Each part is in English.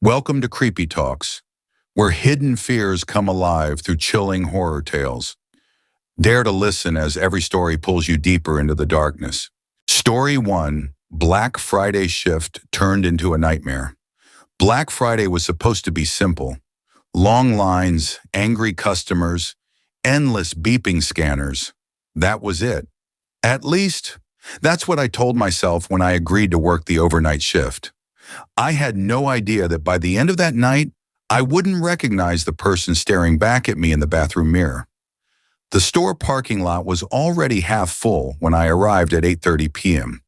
Welcome to Creepytalks, where hidden fears come alive through chilling horror tales. Dare to listen as every story pulls you deeper into the darkness. Story 1, Black Friday shift turned into a nightmare. Black Friday was supposed to be simple. Long lines, angry customers, endless beeping scanners. That was it. At least, that's what I told myself when I agreed to work the overnight shift. I had no idea that by the end of that night, I wouldn't recognize the person staring back at me in the bathroom mirror. The store parking lot was already half full when I arrived at 8:30 p.m.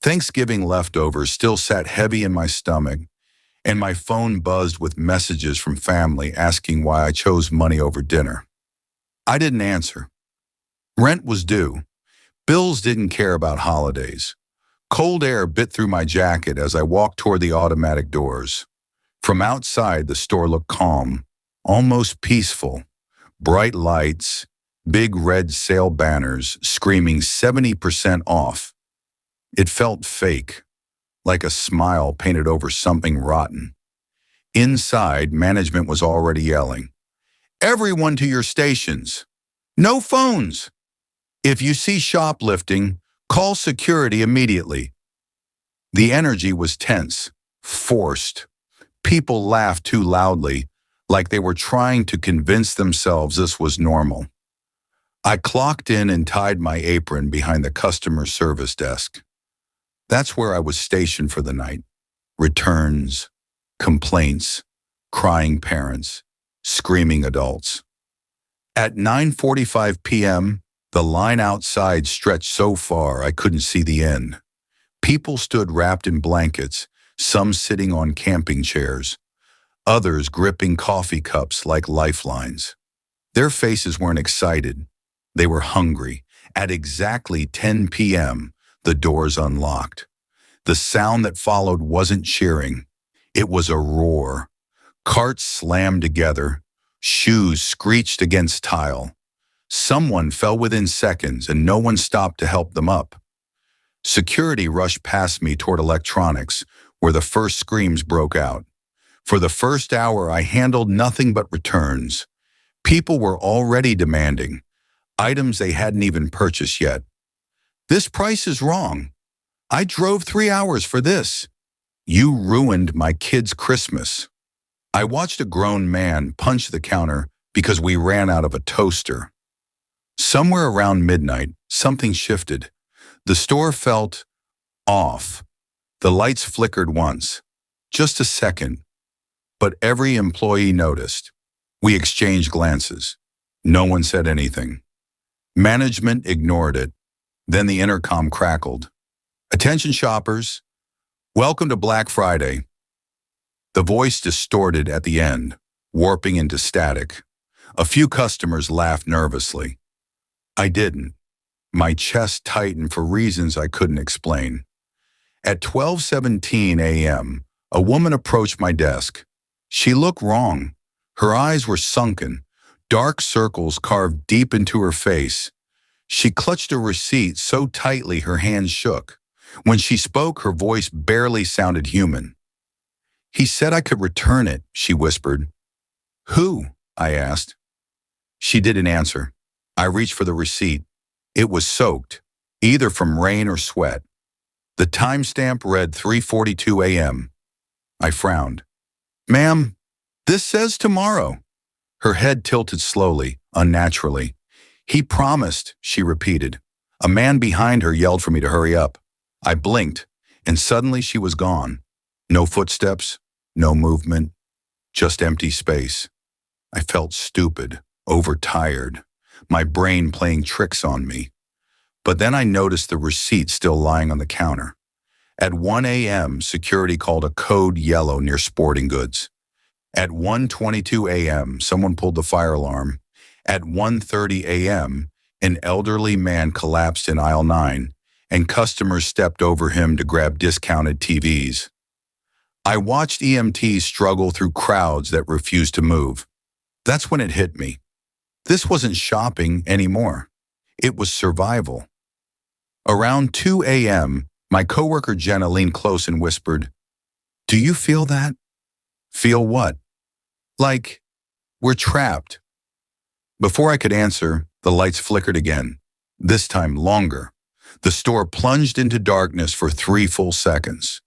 Thanksgiving leftovers still sat heavy in my stomach, and my phone buzzed with messages from family asking why I chose money over dinner. I didn't answer. Rent was due. Bills didn't care about holidays. Cold air bit through my jacket as I walked toward the automatic doors. From outside, the store looked calm, almost peaceful. Bright lights, big red sale banners screaming 70% off. It felt fake, like a smile painted over something rotten. Inside, management was already yelling, "Everyone to your stations! No phones! If you see shoplifting, call security immediately." The energy was tense, forced. People laughed too loudly, like they were trying to convince themselves this was normal. I clocked in and tied my apron behind the customer service desk. That's where I was stationed for the night. Returns, complaints, crying parents, screaming adults. At 9:45 p.m., the line outside stretched so far I couldn't see the end. People stood wrapped in blankets, some sitting on camping chairs, others gripping coffee cups like lifelines. Their faces weren't excited. They were hungry. At exactly 10 p.m., the doors unlocked. The sound that followed wasn't cheering. It was a roar. Carts slammed together. Shoes screeched against tile. Someone fell within seconds and no one stopped to help them up. Security rushed past me toward electronics, where the first screams broke out. For the first hour, I handled nothing but returns. People were already demanding items they hadn't even purchased yet. "This price is wrong. I drove 3 hours for this. You ruined my kid's Christmas." I watched a grown man punch the counter because we ran out of a toaster. Somewhere around midnight, something shifted. The store felt off. The lights flickered once, just a second, but every employee noticed. We exchanged glances. No one said anything. Management ignored it. Then the intercom crackled. "Attention shoppers, welcome to Black Friday." The voice distorted at the end, warping into static. A few customers laughed nervously. I didn't. My chest tightened for reasons I couldn't explain. At 12:17 a.m., a woman approached my desk. She looked wrong. Her eyes were sunken, dark circles carved deep into her face. She clutched a receipt so tightly her hands shook. When she spoke, her voice barely sounded human. "He said I could return it," she whispered. "Who?" I asked. She didn't answer. I reached for the receipt. It was soaked, either from rain or sweat. The timestamp read 3:42 a.m. I frowned. "Ma'am, this says tomorrow." Her head tilted slowly, unnaturally. "He promised," she repeated. A man behind her yelled for me to hurry up. I blinked, and suddenly she was gone. No footsteps, no movement, just empty space. I felt stupid, overtired, my brain playing tricks on me. But then I noticed the receipt still lying on the counter. At 1 a.m., security called a code yellow near sporting goods. At 1:22 a.m., someone pulled the fire alarm. At 1:30 a.m., an elderly man collapsed in aisle 9, and customers stepped over him to grab discounted TVs. I watched EMTs struggle through crowds that refused to move. That's when it hit me. This wasn't shopping anymore. It was survival. Around 2 a.m., my coworker Jenna leaned close and whispered, "Do you feel that?" Feel what? Like we're trapped. Before I could answer, the lights flickered again, this time longer. The store plunged into darkness for 3 full seconds.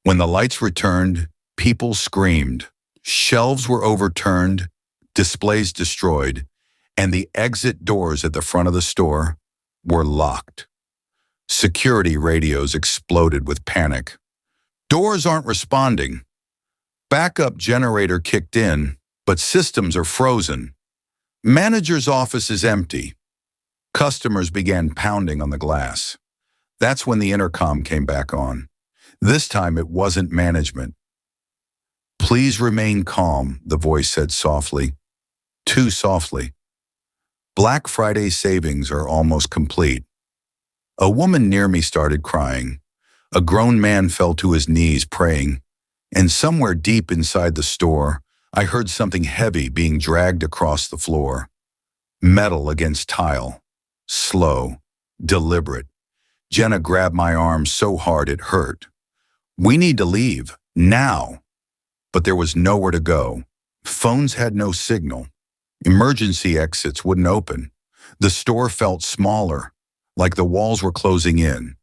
When the lights returned, people screamed. Shelves were overturned, displays destroyed, and the exit doors at the front of the store were locked. Security radios exploded with panic. Doors aren't responding. Backup generator kicked in, but systems are frozen. Manager's office is empty. Customers began pounding on the glass. That's when the intercom came back on. This time it wasn't management. Please remain calm, the voice said softly. Too softly. Black Friday savings are almost complete. A woman near me started crying. A grown man fell to his knees praying. And somewhere deep inside the store, I heard something heavy being dragged across the floor. Metal against tile. Slow. Deliberate. Jenna grabbed my arm so hard it hurt. We need to leave. Now. But there was nowhere to go. Phones had no signal. Emergency exits wouldn't open. The store felt smaller, like the walls were closing in.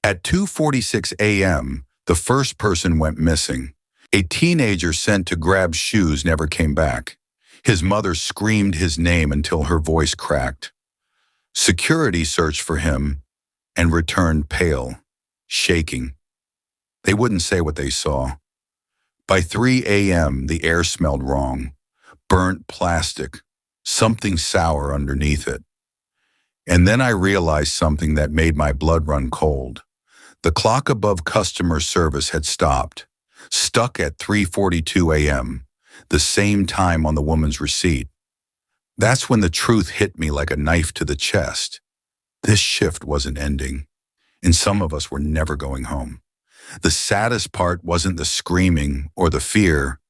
At 2:46 a.m., the first person went missing. A teenager sent to grab shoes never came back. His mother screamed his name until her voice cracked. Security searched for him and returned pale, shaking. They wouldn't say what they saw. By 3 a.m., the air smelled wrong. Burnt plastic, something sour underneath it. And then I realized something that made my blood run cold. The clock above customer service had stopped, stuck at 3:42 a.m., the same time on the woman's receipt. That's when the truth hit me like a knife to the chest. This shift wasn't ending, and some of us were never going home. The saddest part wasn't the screaming or the fear.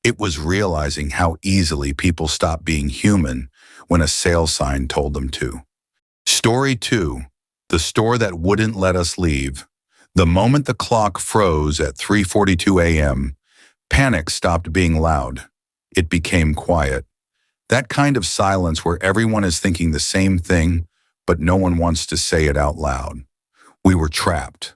It was realizing how easily people stopped being human when a sale sign told them to. Story 2, the store that wouldn't let us leave. The moment the clock froze at 3:42 a.m., panic stopped being loud. It became quiet. That kind of silence where everyone is thinking the same thing, but no one wants to say it out loud. We were trapped.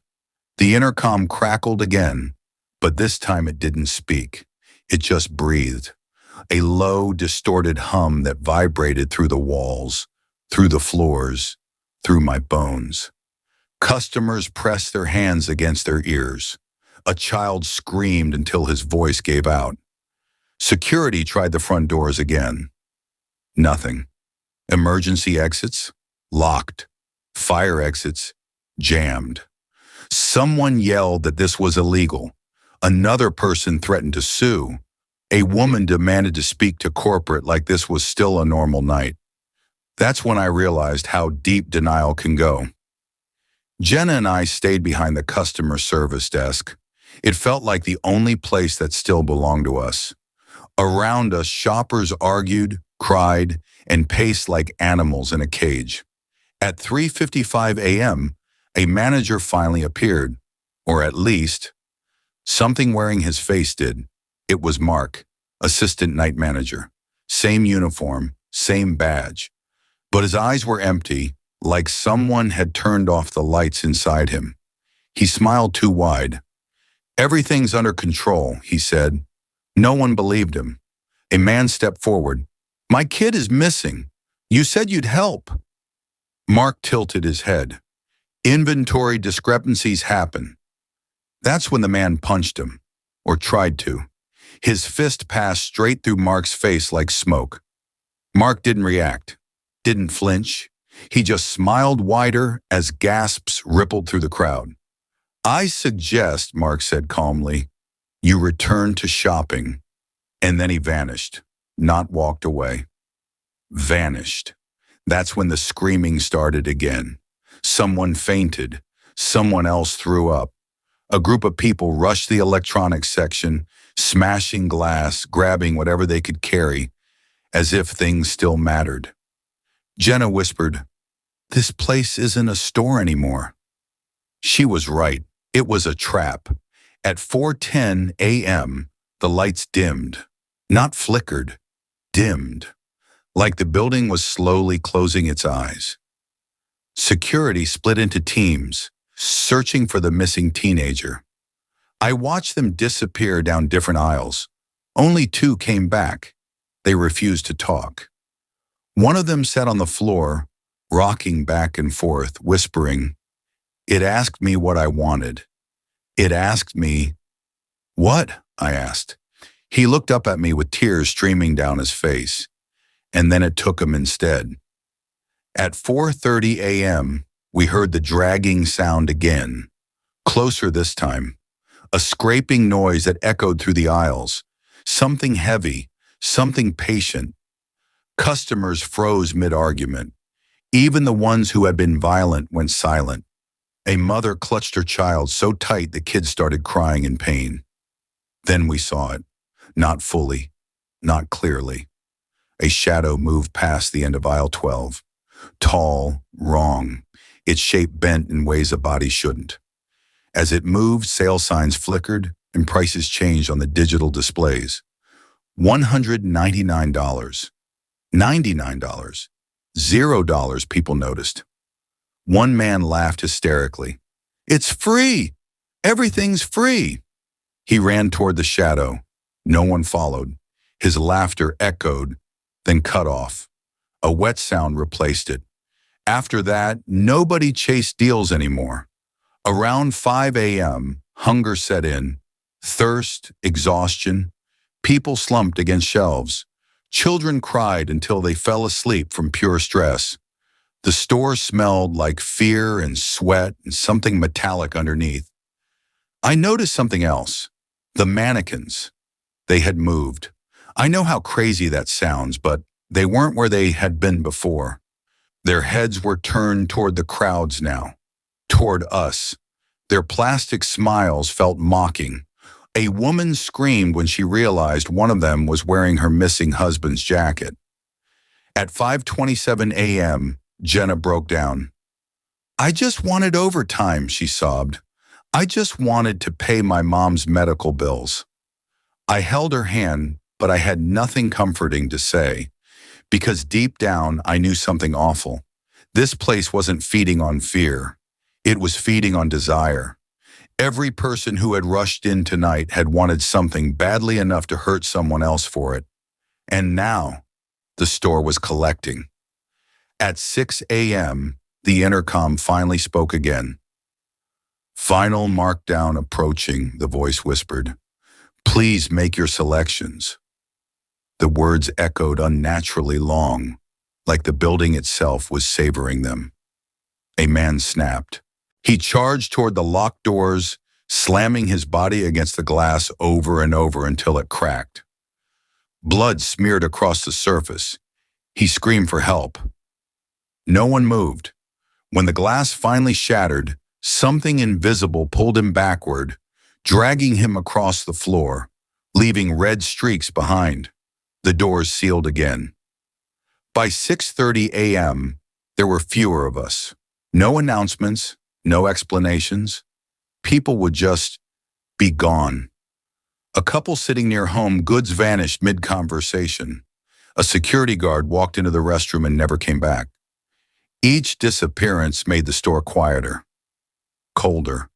The intercom crackled again, but this time it didn't speak. It just breathed. A low, distorted hum that vibrated through the walls, through the floors, through my bones. Customers pressed their hands against their ears. A child screamed until his voice gave out. Security tried the front doors again. Nothing. Emergency exits? Locked. Fire exits? Jammed. Someone yelled that this was illegal. Another person threatened to sue. A woman demanded to speak to corporate like this was still a normal night. That's when I realized how deep denial can go. Jenna and I stayed behind the customer service desk. It felt like the only place that still belonged to us. Around us, shoppers argued, cried, and paced like animals in a cage. At 3:55 a.m., a manager finally appeared, or at least, something wearing his face did. It was Mark, assistant night manager. Same uniform, same badge. But his eyes were empty, like someone had turned off the lights inside him. He smiled too wide. Everything's under control, he said. No one believed him. A man stepped forward. My kid is missing. You said you'd help. Mark tilted his head. Inventory discrepancies happen. That's when the man punched him, or tried to. His fist passed straight through Mark's face like smoke. Mark didn't react, didn't flinch. He just smiled wider as gasps rippled through the crowd. I suggest, Mark said calmly, you return to shopping. And then he vanished, not walked away. Vanished. That's when the screaming started again. Someone fainted. Someone else threw up. A group of people rushed the electronics section, smashing glass, grabbing whatever they could carry, as if things still mattered. Jenna whispered, "This place isn't a store anymore." She was right. It was a trap. At 4:10 a.m., The lights dimmed, not flickered, dimmed, like the building was slowly closing its eyes. Security split into teams, searching for the missing teenager. I watched them disappear down different aisles. Only two came back. They refused to talk. One of them sat on the floor, rocking back and forth, whispering. It asked me what I wanted. It asked me, "What?" I asked. He looked up at me with tears streaming down his face, and then it took him instead. At 4:30 a.m., we heard the dragging sound again, closer this time, a scraping noise that echoed through the aisles, something heavy, something patient. Customers froze mid-argument. Even the ones who had been violent went silent. A mother clutched her child so tight the kid started crying in pain. Then we saw it, not fully, not clearly. A shadow moved past the end of aisle 12. Tall, wrong, its shape bent in ways a body shouldn't. As it moved, sale signs flickered and prices changed on the digital displays. $199, $99, $0, people noticed. One man laughed hysterically. "It's free! Everything's free!" He ran toward the shadow. No one followed. His laughter echoed, then cut off. A wet sound replaced it. After that, nobody chased deals anymore. Around 5 a.m., hunger set in. Thirst, exhaustion. People slumped against shelves. Children cried until they fell asleep from pure stress. The store smelled like fear and sweat and something metallic underneath. I noticed something else. The mannequins. They had moved. I know how crazy that sounds, but they weren't where they had been before. Their heads were turned toward the crowds now, toward us. Their plastic smiles felt mocking. A woman screamed when she realized one of them was wearing her missing husband's jacket. At 5:27 a.m., Jenna broke down. "I just wanted overtime," she sobbed. "I just wanted to pay my mom's medical bills." I held her hand, but I had nothing comforting to say, because deep down I knew something awful. This place wasn't feeding on fear. It was feeding on desire. Every person who had rushed in tonight had wanted something badly enough to hurt someone else for it. And now, the store was collecting. At 6 a.m., the intercom finally spoke again. "Final markdown approaching," the voice whispered. "Please make your selections." The words echoed unnaturally long, like the building itself was savoring them. A man snapped. He charged toward the locked doors, slamming his body against the glass over and over until it cracked. Blood smeared across the surface. He screamed for help. No one moved. When the glass finally shattered, something invisible pulled him backward, dragging him across the floor, leaving red streaks behind. The doors sealed again. By 6:30 a.m., there were fewer of us. No announcements, no explanations. People would just be gone. A couple sitting near home goods vanished mid-conversation. A security guard walked into the restroom and never came back. Each disappearance made the store quieter, colder.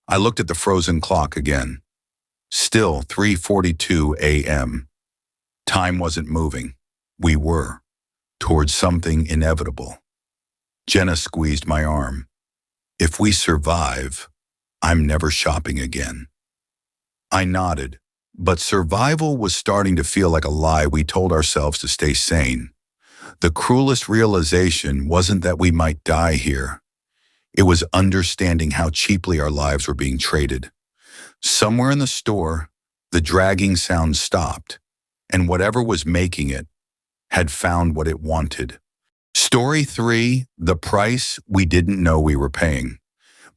I looked at the frozen clock again. Still 3:42 a.m. Time wasn't moving. We were, towards something inevitable. Jenna squeezed my arm. "If we survive, I'm never shopping again." I nodded, but survival was starting to feel like a lie we told ourselves to stay sane. The cruelest realization wasn't that we might die here. It was understanding how cheaply our lives were being traded. Somewhere in the store, the dragging sound stopped, and whatever was making it had found what it wanted. Story 3, the price we didn't know we were paying.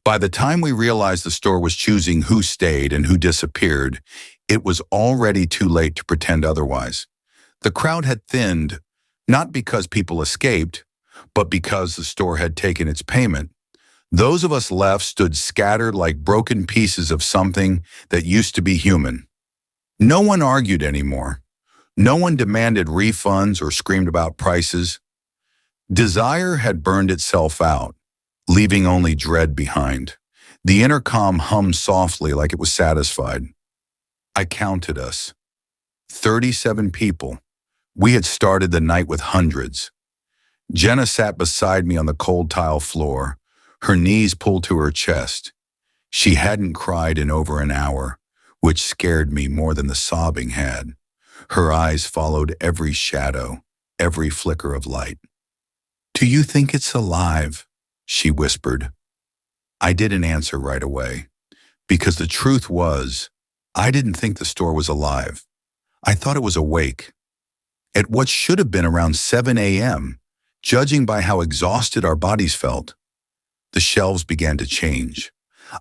By the time we realized the store was choosing who stayed and who disappeared, it was already too late to pretend otherwise. The crowd had thinned, not because people escaped, but because the store had taken its payment. Those of us left stood scattered like broken pieces of something that used to be human. No one argued anymore. No one demanded refunds or screamed about prices. Desire had burned itself out, leaving only dread behind. The intercom hummed softly like it was satisfied. I counted us. 37 people. We had started the night with hundreds. Jenna sat beside me on the cold tile floor, her knees pulled to her chest. She hadn't cried in over an hour, which scared me more than the sobbing had. Her eyes followed every shadow, every flicker of light. "Do you think it's alive?" she whispered. I didn't answer right away, because the truth was, I didn't think the store was alive. I thought it was awake. At what should have been around 7 a.m., judging by how exhausted our bodies felt, the shelves began to change.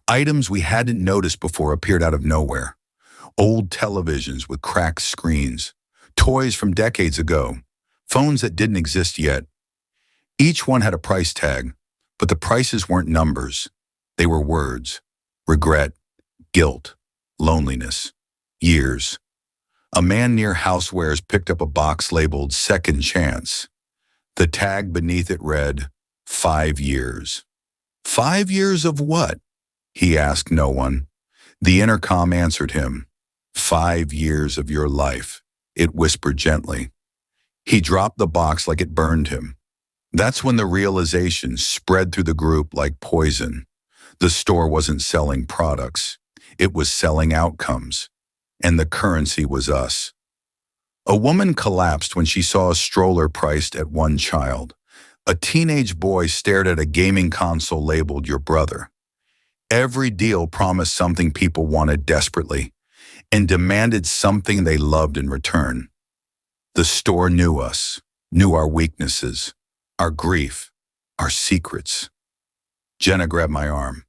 Items we hadn't noticed before appeared out of nowhere. Old televisions with cracked screens, toys from decades ago, phones that didn't exist yet. Each one had a price tag, but the prices weren't numbers. They were words: regret, guilt, loneliness, years. A man near Housewares picked up a box labeled "Second Chance." The tag beneath it read, 5 years. 5 years of what? He asked no one. The intercom answered him. 5 years of your life, it whispered gently. He dropped the box like it burned him. That's when the realization spread through the group like poison. The store wasn't selling products. It was selling outcomes. And the currency was us. A woman collapsed when she saw a stroller priced at one child. A teenage boy stared at a gaming console labeled "Your brother." Every deal promised something people wanted desperately and demanded something they loved in return. The store knew us, knew our weaknesses, our grief, our secrets. Jenna grabbed my arm.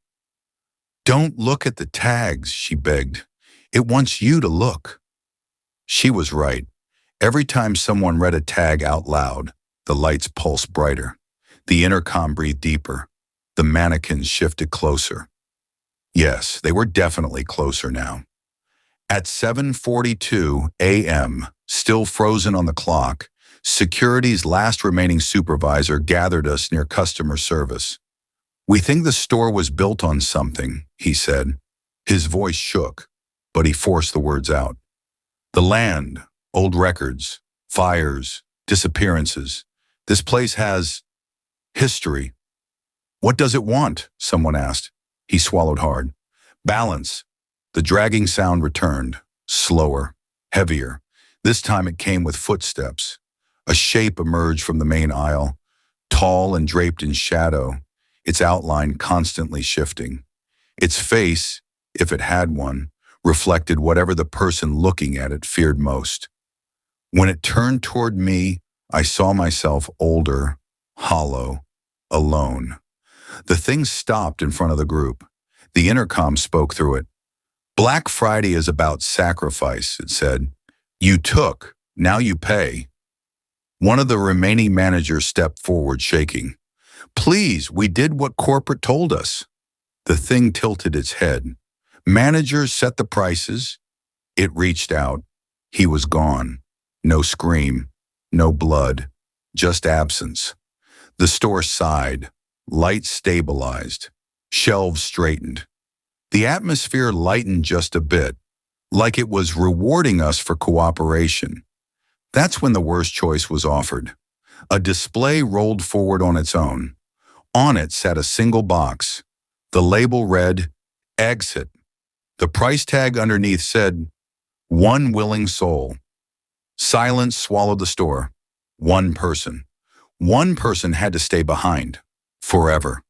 "Don't look at the tags," she begged. "It wants you to look." She was right. Every time someone read a tag out loud, the lights pulsed brighter. The intercom breathed deeper. The mannequins shifted closer. Yes, they were definitely closer now. At 7:42 a.m., still frozen on the clock, security's last remaining supervisor gathered us near customer service. "We think the store was built on something," he said. His voice shook, but he forced the words out. "The land, old records, fires, disappearances. This place has history." "What does it want?" someone asked. He swallowed hard. "Balance." The dragging sound returned, slower, heavier. This time it came with footsteps. A shape emerged from the main aisle, tall and draped in shadow, its outline constantly shifting. Its face, if it had one, reflected whatever the person looking at it feared most. When it turned toward me, I saw myself older, hollow, alone. The thing stopped in front of the group. The intercom spoke through it. "Black Friday is about sacrifice," it said. "You took, now you pay." One of the remaining managers stepped forward, shaking. "Please, we did what corporate told us." The thing tilted its head. Managers set the prices. It reached out. He was gone. No scream, no blood, just absence. The store sighed. Lights stabilized. Shelves straightened. The atmosphere lightened just a bit, like it was rewarding us for cooperation. That's when the worst choice was offered. A display rolled forward on its own. On it sat a single box. The label read, "Exit." The price tag underneath said, "One willing soul." Silence swallowed the store. One person. One person had to stay behind. Forever.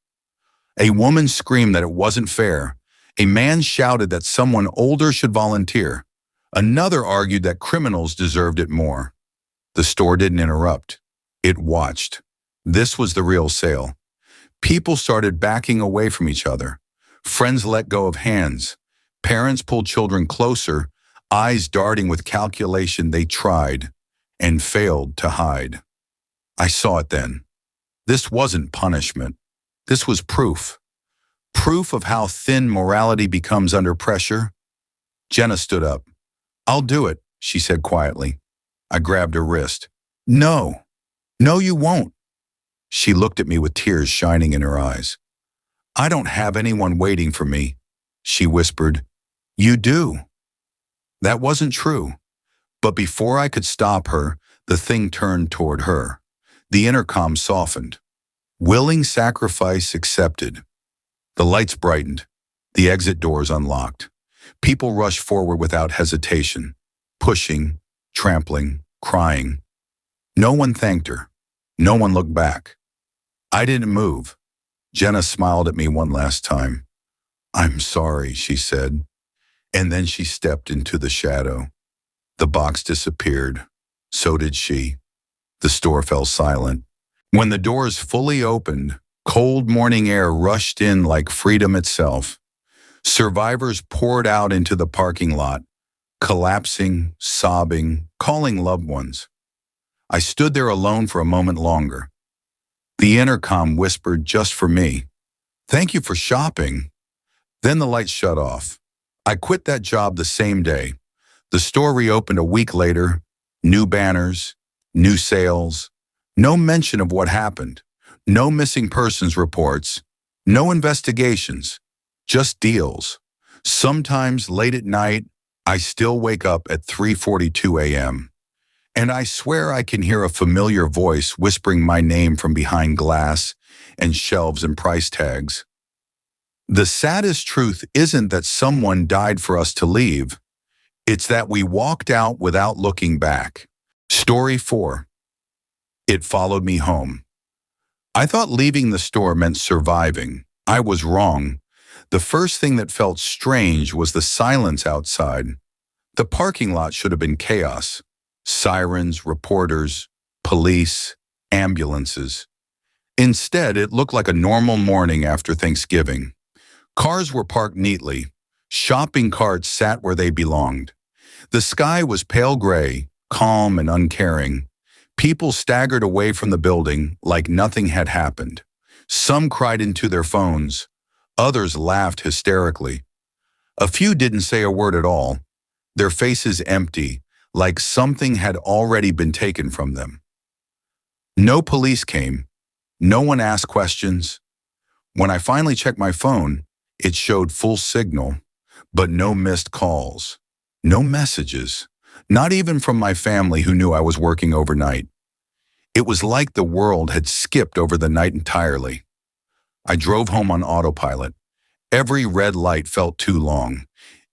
A woman screamed that it wasn't fair. A man shouted that someone older should volunteer. Another argued that criminals deserved it more. The store didn't interrupt. It watched. This was the real sale. People started backing away from each other. Friends let go of hands. Parents pulled children closer, eyes darting with calculation they tried and failed to hide. I saw it then. This wasn't punishment. This was proof. Proof of how thin morality becomes under pressure. Jenna stood up. I'll do it, she said quietly. I grabbed her wrist. No, no, you won't. She looked at me with tears shining in her eyes. I don't have anyone waiting for me, she whispered. You do. That wasn't true. But before I could stop her, the thing turned toward her. The intercom softened. Willing sacrifice accepted. The lights brightened. The exit doors unlocked. People rushed forward without hesitation, pushing, trampling, crying. No one thanked her. No one looked back. I didn't move. Jenna smiled at me one last time. I'm sorry, she said. And then she stepped into the shadow. The box disappeared. So did she. The store fell silent. When the doors fully opened, cold morning air rushed in like freedom itself. Survivors poured out into the parking lot, collapsing, sobbing, calling loved ones. I stood there alone for a moment longer. The intercom whispered just for me, "Thank you for shopping." Then the lights shut off. I quit that job the same day. The store reopened a week later, new banners, new sales, no mention of what happened, no missing persons reports, no investigations, just deals. Sometimes late at night, I still wake up at 3:42 a.m. And I swear I can hear a familiar voice whispering my name from behind glass and shelves and price tags. The saddest truth isn't that someone died for us to leave. It's that we walked out without looking back. Story 4. It followed me home. I thought leaving the store meant surviving. I was wrong. The first thing that felt strange was the silence outside. The parking lot should have been chaos. Sirens, reporters, police, ambulances. Instead, it looked like a normal morning after Thanksgiving. Cars were parked neatly. Shopping carts sat where they belonged. The sky was pale gray, calm and uncaring. People staggered away from the building like nothing had happened. Some cried into their phones. Others laughed hysterically. A few didn't say a word at all, their faces empty, like something had already been taken from them. No police came. No one asked questions. When I finally checked my phone, it showed full signal, but no missed calls, no messages, not even from my family who knew I was working overnight. It was like the world had skipped over the night entirely. I drove home on autopilot. Every red light felt too long.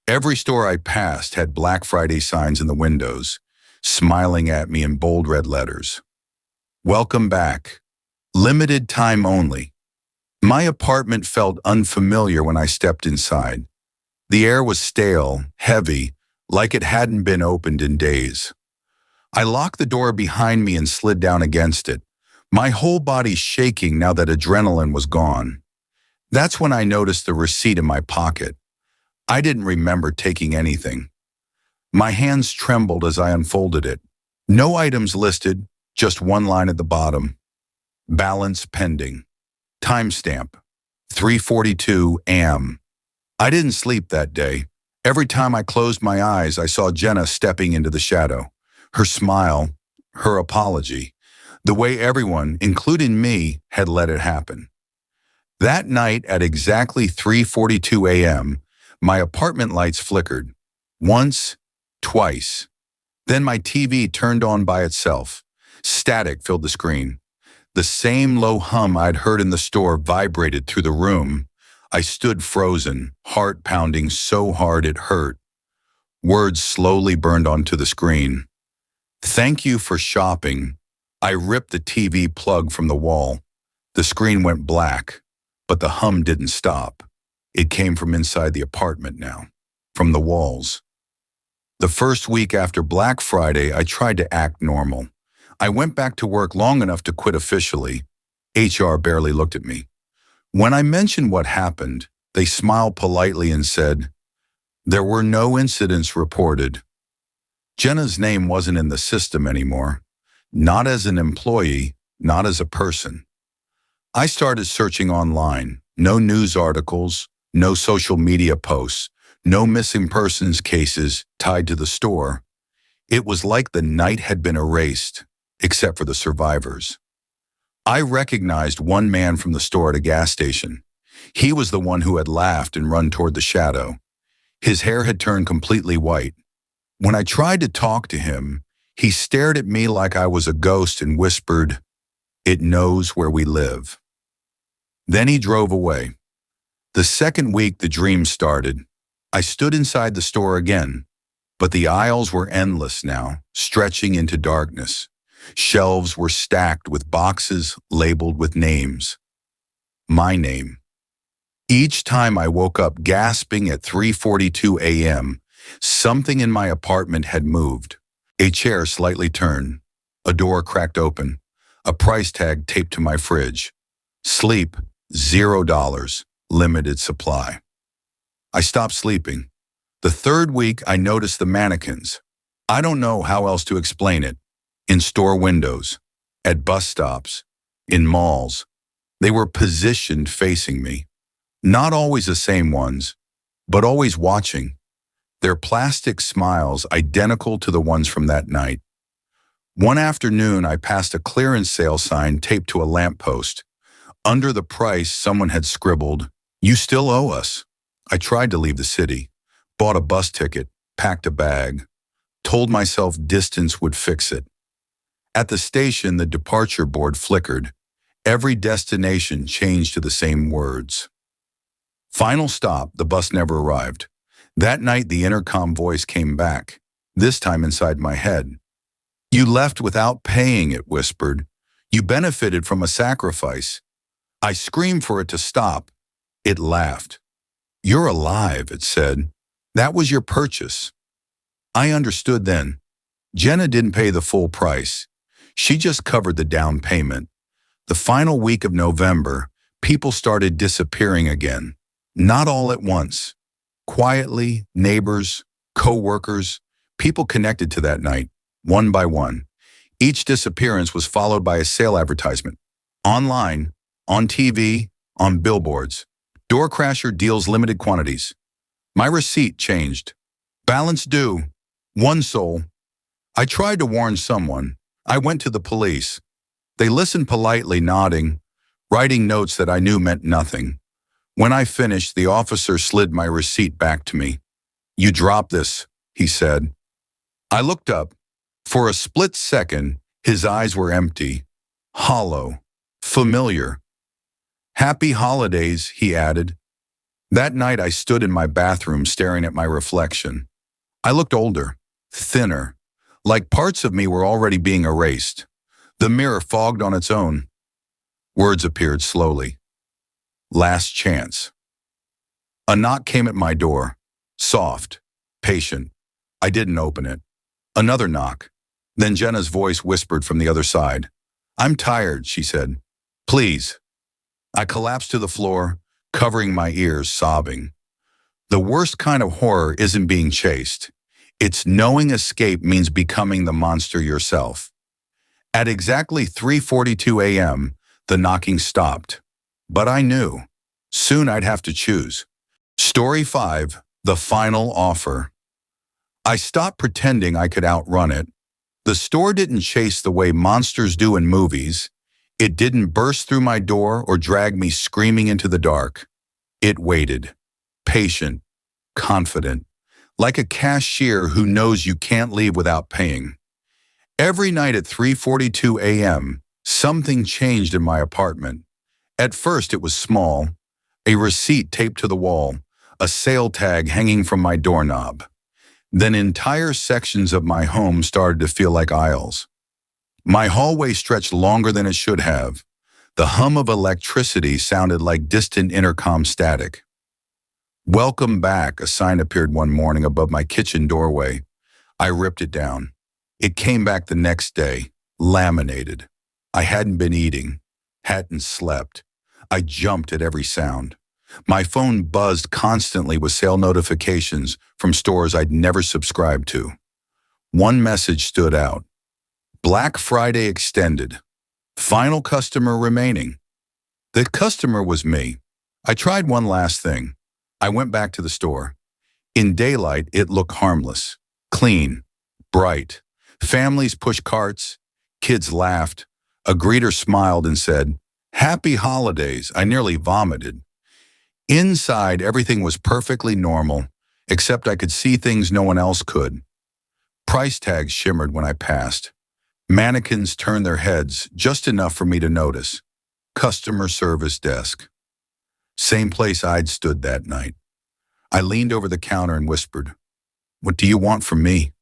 Every store I passed had Black Friday signs in the windows, smiling at me in bold red letters. Welcome back. Limited time only. My apartment felt unfamiliar when I stepped inside. The air was stale, heavy, like it hadn't been opened in days. I locked the door behind me and slid down against it, my whole body shaking now that adrenaline was gone. That's when I noticed the receipt in my pocket. I didn't remember taking anything. My hands trembled as I unfolded it. No items listed, just one line at the bottom. Balance pending. Timestamp. 3:42 a.m. I didn't sleep that day. Every time I closed my eyes, I saw Jenna stepping into the shadow. Her smile, her apology, the way everyone, including me, had let it happen. That night at exactly 3:42 a.m., my apartment lights flickered. Once, twice. Then my TV turned on by itself. Static filled the screen. The same low hum I'd heard in the store vibrated through the room. I stood frozen, heart pounding so hard it hurt. Words slowly burned onto the screen. Thank you for shopping. I ripped the TV plug from the wall. The screen went black, but the hum didn't stop. It came from inside the apartment now, from the walls. The first week after Black Friday, I tried to act normal. I went back to work long enough to quit officially. HR barely looked at me. When I mentioned what happened, they smiled politely and said, "There were no incidents reported." Jenna's name wasn't in the system anymore. Not as an employee, not as a person. I started searching online. No news articles, no social media posts, No missing persons cases tied to the store. It was like the night had been erased, except for the survivors. I recognized one man from the store at a gas station. He was the one who had laughed and run toward the shadow. His hair had turned completely white. When I tried to talk to him, he stared at me like I was a ghost and whispered, "It knows where we live." Then he drove away. The second week the dream started. I stood inside the store again, but the aisles were endless now, stretching into darkness. Shelves were stacked with boxes labeled with names. My name. Each time I woke up gasping at 3:42 a.m., something in my apartment had moved. A chair slightly turned, a door cracked open, a price tag taped to my fridge. Sleep, $0, limited supply. I stopped sleeping. The third week, I noticed the mannequins. I don't know how else to explain it. In store windows, at bus stops, in malls. They were positioned facing me. Not always the same ones, but always watching. Their plastic smiles identical to the ones from that night. One afternoon, I passed a clearance sale sign taped to a lamppost. Under the price, someone had scribbled, "You still owe us." I tried to leave the city, bought a bus ticket, packed a bag, told myself distance would fix it. At the station, the departure board flickered. Every destination changed to the same words. Final stop, the bus never arrived. That night, the intercom voice came back, this time inside my head. "You left without paying," it whispered. "You benefited from a sacrifice." I screamed for it to stop. It laughed. "You're alive," it said. "That was your purchase." I understood then. Jenna didn't pay the full price. She just covered the down payment. The final week of November, people started disappearing again. Not all at once. Quietly, neighbors, co-workers, people connected to that night, one by one. Each disappearance was followed by a sale advertisement. Online, on TV, on billboards. Door crasher deals limited quantities. My receipt changed. Balance due. One soul. I tried to warn someone. I went to the police. They listened politely, nodding, writing notes that I knew meant nothing. When I finished, the officer slid my receipt back to me. "You dropped this," he said. I looked up. For a split second, his eyes were empty, hollow, familiar. "Happy holidays," he added. That night, I stood in my bathroom staring at my reflection. I looked older, thinner, like parts of me were already being erased. The mirror fogged on its own. Words appeared slowly. Last chance. A knock came at my door. Soft, patient. I didn't open it. Another knock. Then Jenna's voice whispered from the other side. "I'm tired," she said. "Please." I collapsed to the floor, covering my ears, sobbing. The worst kind of horror isn't being chased. It's knowing escape means becoming the monster yourself. At exactly 3:42 a.m., the knocking stopped. But I knew. Soon I'd have to choose. Story 5, the final offer. I stopped pretending I could outrun it. The store didn't chase the way monsters do in movies. It didn't burst through my door or drag me screaming into the dark. It waited, patient, confident, like a cashier who knows you can't leave without paying. Every night at 3:42 a.m., something changed in my apartment. At first it was small, a receipt taped to the wall, a sale tag hanging from my doorknob. Then entire sections of my home started to feel like aisles. My hallway stretched longer than it should have. The hum of electricity sounded like distant intercom static. "Welcome back," a sign appeared one morning above my kitchen doorway. I ripped it down. It came back the next day, laminated. I hadn't been eating, hadn't slept. I jumped at every sound. My phone buzzed constantly with sale notifications from stores I'd never subscribed to. One message stood out. Black Friday extended. Final customer remaining. The customer was me. I tried one last thing. I went back to the store. In daylight, it looked harmless, clean, bright. Families pushed carts, kids laughed. A greeter smiled and said, "Happy holidays." I nearly vomited. Inside, everything was perfectly normal, except I could see things no one else could. Price tags shimmered when I passed. Mannequins turned their heads just enough for me to notice. Customer service desk. Same place I'd stood that night. I leaned over the counter and whispered, "What do you want from me?"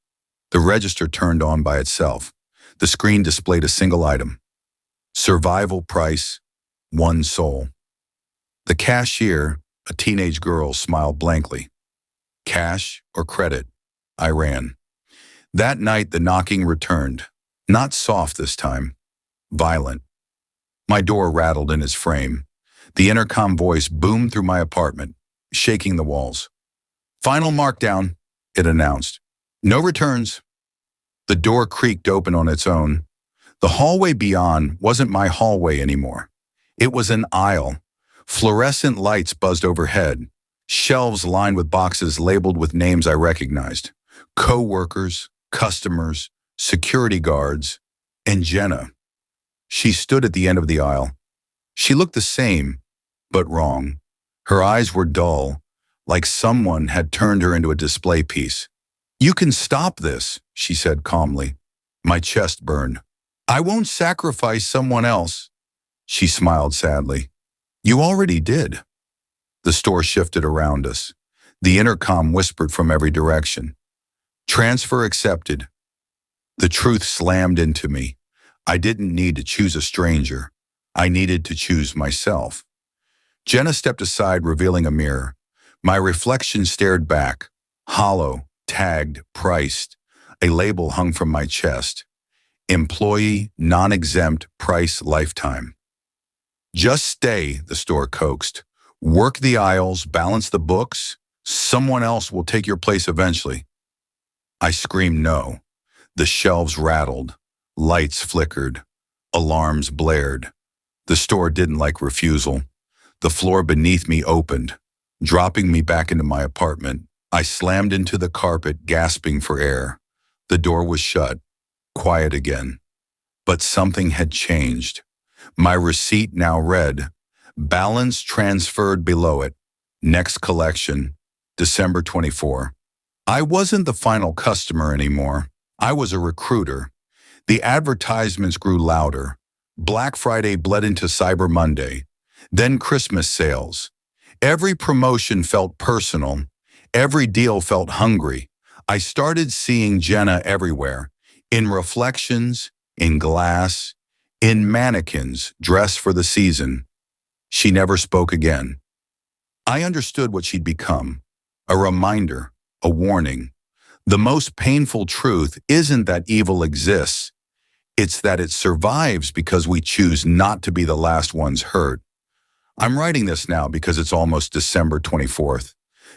The register turned on by itself. The screen displayed a single item. Survival price, 1 soul. The cashier, a teenage girl, smiled blankly. Cash or credit? I ran. That night, the knocking returned. Not soft this time. Violent. My door rattled in its frame. The intercom voice boomed through my apartment, shaking the walls. "Final markdown," it announced. "No returns." The door creaked open on its own. The hallway beyond wasn't my hallway anymore. It was an aisle. Fluorescent lights buzzed overhead. Shelves lined with boxes labeled with names I recognized. Co-workers, customers, security guards, and Jenna. She stood at the end of the aisle. She looked the same, but wrong. Her eyes were dull, like someone had turned her into a display piece. "You can stop this," she said calmly. My chest burned. "I won't sacrifice someone else." She smiled sadly. "You already did." The store shifted around us. The intercom whispered from every direction. "Transfer accepted." The truth slammed into me. I didn't need to choose a stranger. I needed to choose myself. Jenna stepped aside, revealing a mirror. My reflection stared back, hollow, tagged, priced. A label hung from my chest. Employee, non-exempt, price lifetime. "Just stay," the store coaxed. "Work the aisles, balance the books. Someone else will take your place eventually." I screamed no. The shelves rattled. Lights flickered. Alarms blared. The store didn't like refusal. The floor beneath me opened, dropping me back into my apartment. I slammed into the carpet, gasping for air. The door was shut, quiet again. But something had changed. My receipt now read, "Balance transferred below it. Next collection, December 24. I wasn't the final customer anymore. I was a recruiter. The advertisements grew louder. Black Friday bled into Cyber Monday. Then Christmas sales. Every promotion felt personal. Every deal felt hungry. I started seeing Jenna everywhere. In reflections, in glass, in mannequins dressed for the season. She never spoke again. I understood what she'd become. A reminder, a warning. The most painful truth isn't that evil exists. It's that it survives because we choose not to be the last ones hurt. I'm writing this now because it's almost December 24th.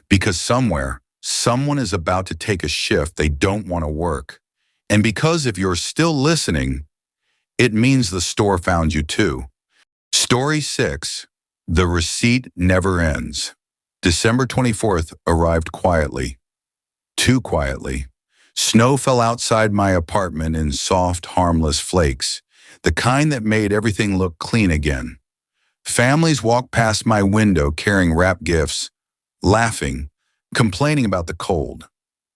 Because somewhere, someone is about to take a shift they don't want to work. And because if you're still listening, it means the store found you too. Story 6. The receipt never ends. December 24th arrived quietly. Too quietly. Snow fell outside my apartment in soft, harmless flakes, the kind that made everything look clean again. Families walked past my window carrying wrapped gifts, laughing, complaining about the cold.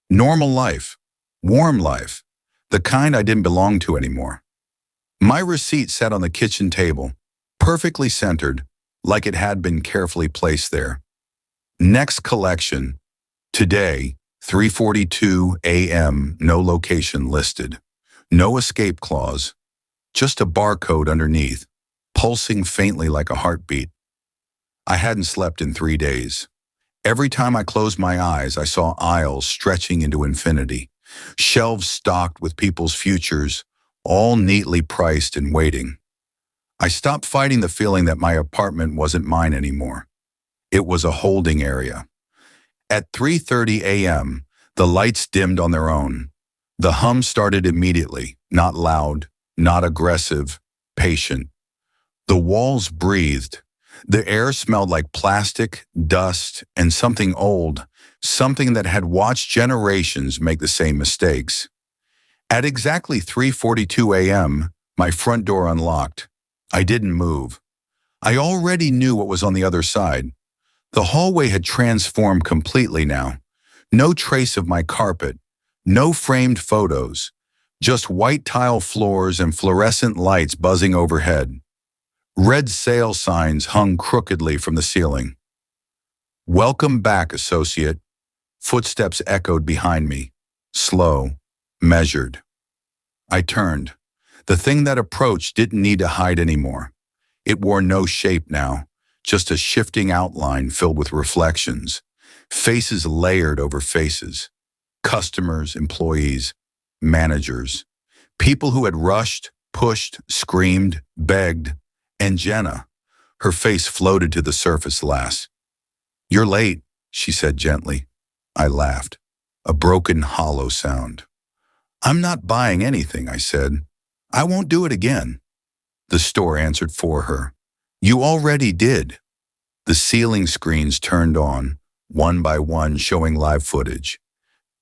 Normal life, warm life, the kind I didn't belong to anymore. My receipt sat on the kitchen table, perfectly centered, like it had been carefully placed there. Next collection, today, 3:42 a.m., no location listed. No escape clause, just a barcode underneath, pulsing faintly like a heartbeat. I hadn't slept in 3 days. Every time I closed my eyes, I saw aisles stretching into infinity, shelves stocked with people's futures, all neatly priced and waiting. I stopped fighting the feeling that my apartment wasn't mine anymore. It was a holding area. At 3:30 a.m., the lights dimmed on their own. The hum started immediately, not loud, not aggressive, patient. The walls breathed. The air smelled like plastic, dust, and something old, something that had watched generations make the same mistakes. At exactly 3:42 a.m., my front door unlocked. I didn't move. I already knew what was on the other side. The hallway had transformed completely now. No trace of my carpet, no framed photos, just white tile floors and fluorescent lights buzzing overhead. Red sale signs hung crookedly from the ceiling. "Welcome back, associate." Footsteps echoed behind me, slow, measured. I turned. The thing that approached didn't need to hide anymore. It wore no shape now, just a shifting outline filled with reflections, faces layered over faces, customers, employees, managers, people who had rushed, pushed, screamed, begged, and Jenna, her face floated to the surface last. "You're late," she said gently. I laughed, a broken, hollow sound. "I'm not buying anything," I said. "I won't do it again." The store answered for her. "You already did." The ceiling screens turned on, one by one showing live footage.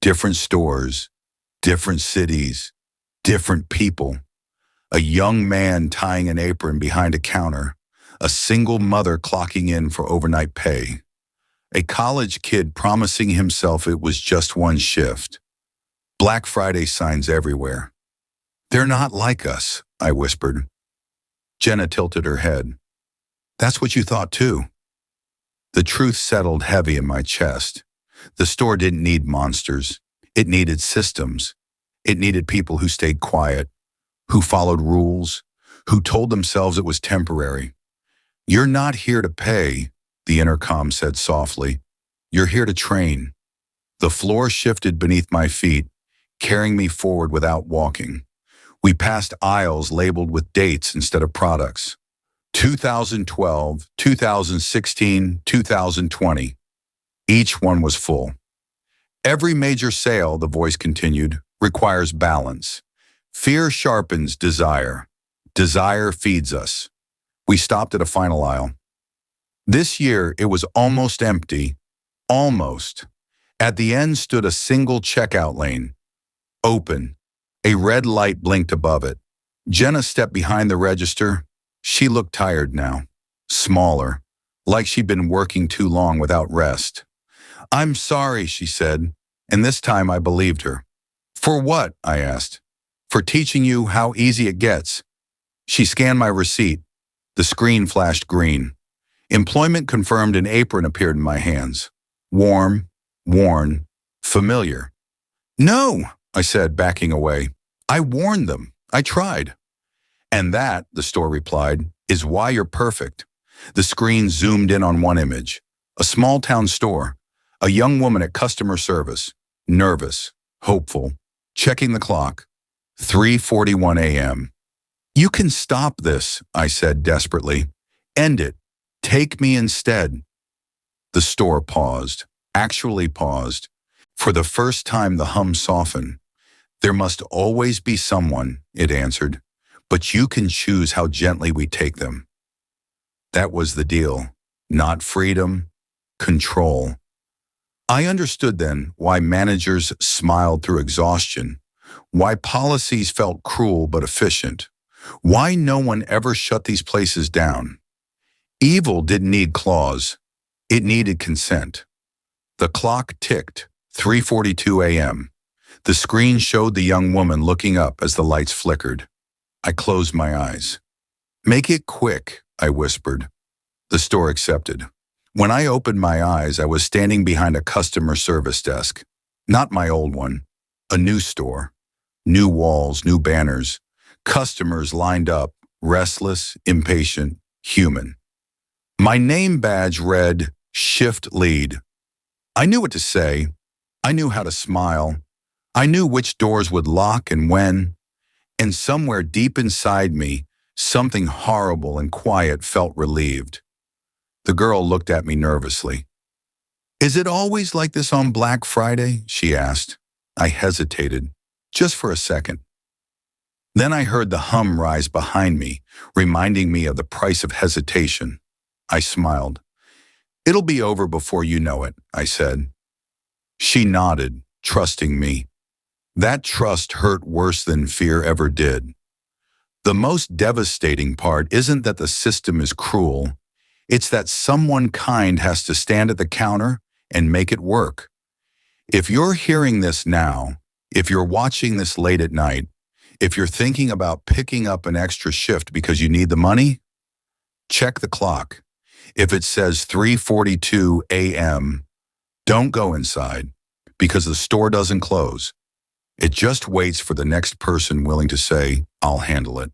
Different stores, different cities, different people. A young man tying an apron behind a counter, a single mother clocking in for overnight pay, a college kid promising himself it was just one shift. Black Friday signs everywhere. "They're not like us," I whispered. Jenna tilted her head. "That's what you thought too." The truth settled heavy in my chest. The store didn't need monsters. It needed systems. It needed people who stayed quiet, who followed rules, who told themselves it was temporary. "You're not here to pay," the intercom said softly. "You're here to train." The floor shifted beneath my feet, carrying me forward without walking. We passed aisles labeled with dates instead of products. 2012, 2016, 2020. Each one was full. "Every major sale," the voice continued, "requires balance. Fear sharpens desire. Desire feeds us." We stopped at a final aisle. This year, it was almost empty. Almost. At the end stood a single checkout lane. Open. A red light blinked above it. Jenna stepped behind the register. She looked tired now. Smaller. Like she'd been working too long without rest. "I'm sorry," she said, and this time I believed her. "For what?" I asked. "For teaching you how easy it gets." She scanned my receipt. The screen flashed green. Employment confirmed an apron appeared in my hands. Warm, worn, familiar. "No," I said, backing away. "I warned them. I tried." "And that," the store replied, "is why you're perfect." The screen zoomed in on one image. A small-town store. A young woman at customer service. Nervous, hopeful, checking the clock. 3:41 a.m. "You can stop this," I said desperately. "End it. Take me instead." The store paused, actually paused. For the first time, the hum softened. "There must always be someone," it answered, "but you can choose how gently we take them." That was the deal. Not freedom, control. I understood then why managers smiled through exhaustion, why policies felt cruel but efficient, why no one ever shut these places down. Evil didn't need claws. It needed consent. The clock ticked, 3:42 a.m. The screen showed the young woman looking up as the lights flickered. I closed my eyes. "Make it quick," I whispered. The store accepted. When I opened my eyes, I was standing behind a customer service desk. Not my old one. A new store. New walls, new banners. Customers lined up, restless, impatient, human. My name badge read, "Shift Lead." I knew what to say. I knew how to smile. I knew which doors would lock and when. And somewhere deep inside me, something horrible and quiet felt relieved. The girl looked at me nervously. "Is it always like this on Black Friday?" she asked. I hesitated, just for a second. Then I heard the hum rise behind me, reminding me of the price of hesitation. I smiled. "It'll be over before you know it," I said. She nodded, trusting me. That trust hurt worse than fear ever did. The most devastating part isn't that the system is cruel, it's that someone kind has to stand at the counter and make it work. If you're hearing this now, if you're watching this late at night, if you're thinking about picking up an extra shift because you need the money, check the clock. If it says 3:42 a.m., don't go inside because the store doesn't close. It just waits for the next person willing to say, I'll handle it.